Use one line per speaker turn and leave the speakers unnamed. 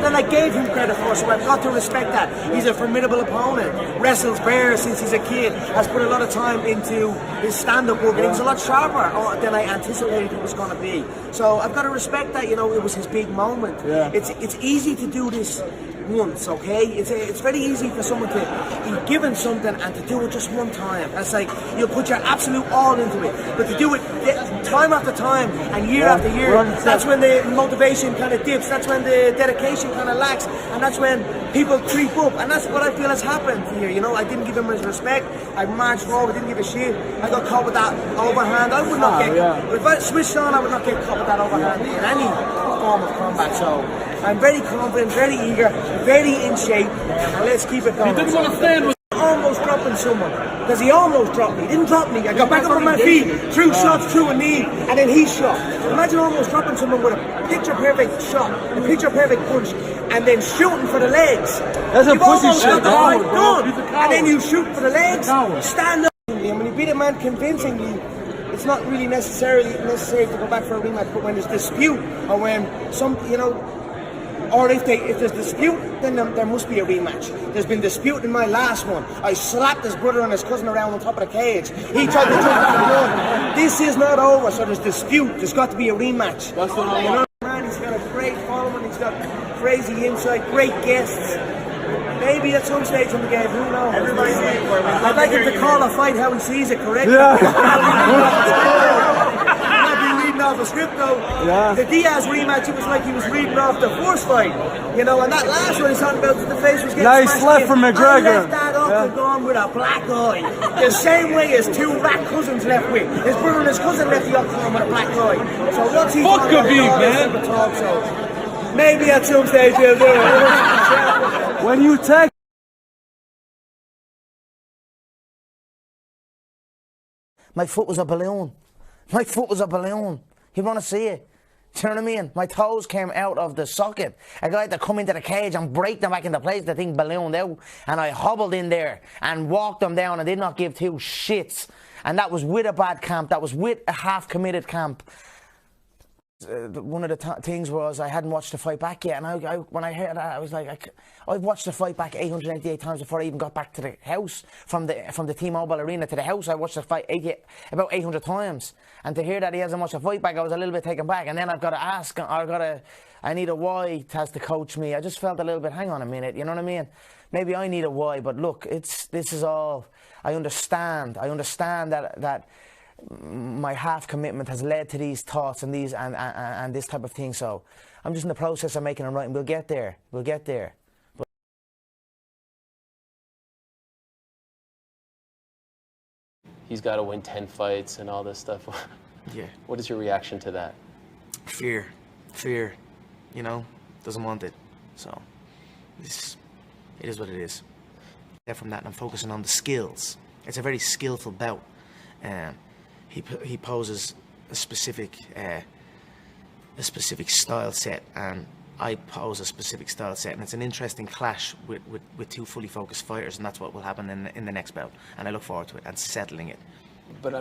and I gave him credit for, so I've got to respect that. He's a formidable opponent, wrestles bears since he's a kid, has put a lot of time into his stand-up work, and he was a lot sharper than I anticipated he was going to be. So I've got to respect that, you know, it was his big moment.
Yeah.
It's easy to do this once, okay? It's very easy for someone to be given something and to do it just one time. That's like, you'll put your absolute all into it, but to do it time after time and year after year, that's when the motivation kind of dips, that's when the dedication kind of lacks, and that's when people creep up, and that's what I feel has happened here. You know, I didn't give him his respect, I marched forward, didn't give a shit, I got caught with that overhand. I would not get, if I switched on, I would not get caught with that overhand in any form of combat. So I'm very confident, very eager, very in shape, and let's keep it going.
He didn't want to stand with
almost dropping someone, because he almost dropped me. He didn't drop me. I got back up on my feet, threw shots, threw a knee, and then he shot. Imagine almost dropping someone with a picture-perfect shot, a picture-perfect punch, and then shooting for the legs.
That's a pussy shit,
and then you shoot for the legs, stand up. And when you beat a man convincingly, it's not really necessary to go back for a rematch, but when there's dispute, or when or if there's dispute, then there must be a rematch. There's been dispute in my last one. I slapped his brother and his cousin around on top of the cage. He tried to jump into the road. This is not over, so there's dispute. There's got to be a rematch.
That's what I
want. Man, he's got a great following. He's got crazy insight, great guests. Maybe at some stage in the game, who knows? I'd like him to call a fight how he sees it, correct? Off a script though.
Yeah.
The Diaz rematch, it was like he was reading off the first fight, you know, and that last one he's talking about, the face was getting
nice left from McGregor.
I left that up and gone with a black eye, the same way as two rat cousins left with. His brother and his cousin left the up with a black eye. So what's he
fuck Khabib, man?
Talk, so maybe at some stage he'll do it.
When you text.
My foot was a balloon. My foot was a balloon. You want to see it? Do you know what I mean? My toes came out of the socket. A guy had to come into the cage and break them back into place. The thing ballooned out. And I hobbled in there and walked them down and did not give two shits. And that was with a bad camp. That was with a half-committed camp. One of the things was I hadn't watched the fight back yet, and when I heard that, I was like, I've watched the fight back 888 times before I even got back to the house from the T-Mobile Arena to the house. I watched the fight about 800 times, and to hear that he hasn't watched the fight back, I was a little bit taken back. And then I've got to ask, I need a why has to coach me. I just felt a little bit. Hang on a minute, you know what I mean? Maybe I need a why, but look, this is all. I understand that. My half commitment has led to these thoughts and these and this type of thing. So I'm just in the process of making them right, and we'll get there. We'll get there.
He's got to win 10 fights and all this stuff.
Yeah.
What is your reaction to that?
Fear. You know, doesn't want it. So it is what it is. From that, I'm focusing on the skills. It's a very skillful bout. He poses a specific style set, and I pose a specific style set, and it's an interesting clash with two fully focused fighters, and that's what will happen in the next bout, and I look forward to it and settling it.
But